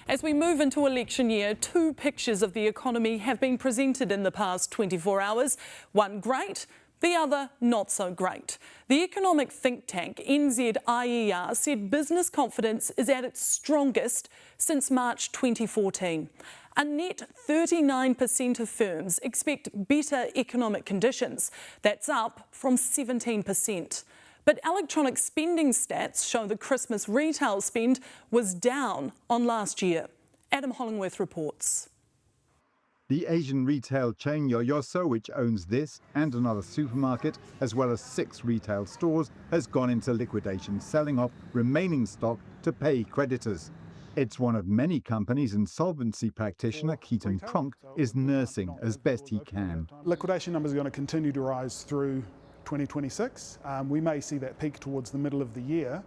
As we move into election year, two pictures of the economy have been presented in the past 24 hours. One great, the other not so great. The economic think tank NZIER said business confidence is at its strongest since March 2014. A net 39% of firms expect better economic conditions. That's up from 17%. But electronic spending stats show the Christmas retail spend was down on last year. Adam Hollingworth reports. The Asian retail chain Yoyoso, which owns this and another supermarket, as well as 6 retail stores, has gone into liquidation, selling off remaining stock to pay creditors. It's one of many companies insolvency practitioner Keaton Pronk is nursing as best he can. Liquidation numbers are going to continue to rise through 2026. We may see that peak towards the middle of the year,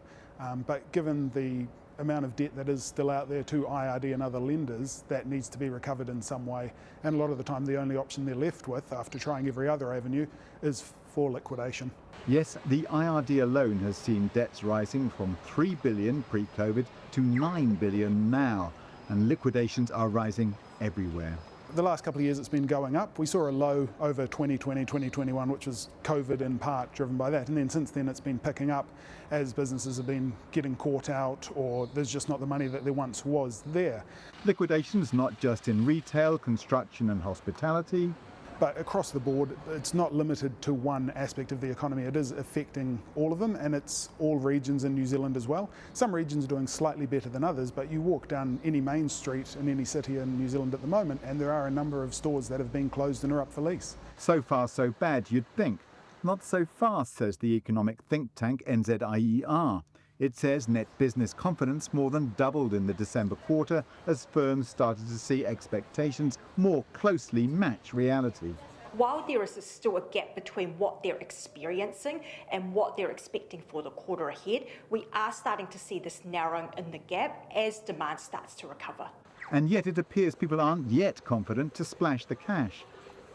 but given the amount of debt that is still out there to IRD and other lenders, that needs to be recovered in some way. And a lot of the time the only option they're left with, after trying every other avenue, is for liquidation. Yes, the IRD alone has seen debts rising from $3 billion pre-COVID to $9 billion now, and liquidations are rising everywhere. The last couple of years it's been going up. We saw a low over 2020, 2021, which was COVID in part driven by that. And then since then it's been picking up as businesses have been getting caught out, or there's just not the money that there once was there. Liquidations not just in retail, construction and hospitality. But across the board, it's not limited to one aspect of the economy. It is affecting all of them, and it's all regions in New Zealand as well. Some regions are doing slightly better than others, but you walk down any main street in any city in New Zealand at the moment, and there are a number of stores that have been closed and are up for lease. So far so bad, you'd think. Not so fast, says the economic think tank NZIER. It says net business confidence more than doubled in the December quarter as firms started to see expectations more closely match reality. While there is still a gap between what they're experiencing and what they're expecting for the quarter ahead, we are starting to see this narrowing in the gap as demand starts to recover. And yet it appears people aren't yet confident to splash the cash.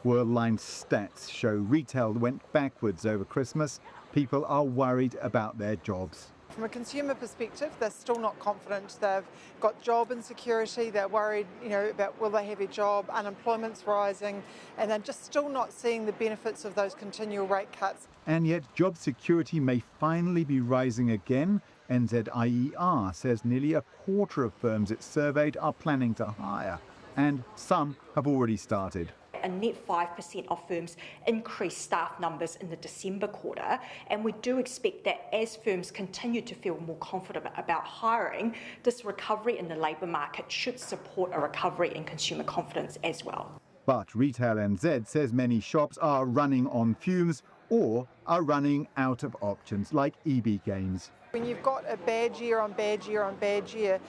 Worldline stats show retail went backwards over Christmas. People are worried about their jobs. From a consumer perspective, they're still not confident. They've got job insecurity, they're worried, about will they have a job, unemployment's rising, and they're just still not seeing the benefits of those continual rate cuts. And yet job security may finally be rising again. NZIER says nearly a quarter of firms it surveyed are planning to hire, and some have already started. A net 5% of firms increased staff numbers in the December quarter, and we do expect that as firms continue to feel more confident about hiring, this recovery in the labour market should support a recovery in consumer confidence as well. But Retail NZ says many shops are running on fumes or are running out of options like EB games. When you've got a bad year on bad year on bad year,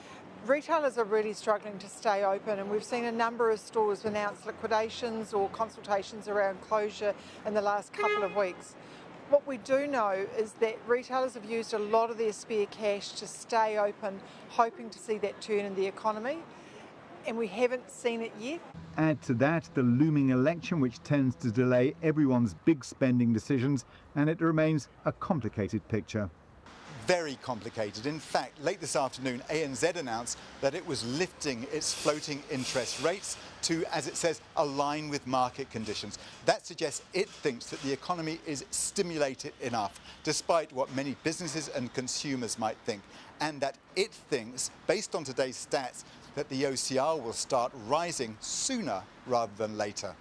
retailers are really struggling to stay open, and we've seen a number of stores announce liquidations or consultations around closure in the last couple of weeks. What we do know is that retailers have used a lot of their spare cash to stay open, hoping to see that turn in the economy, and we haven't seen it yet. Add to that the looming election, which tends to delay everyone's big spending decisions, and it remains a complicated picture. Very complicated. In fact, late this afternoon, ANZ announced that it was lifting its floating interest rates to, as it says, align with market conditions. That suggests it thinks that the economy is stimulated enough, despite what many businesses and consumers might think, and that it thinks, based on today's stats, that the OCR will start rising sooner rather than later.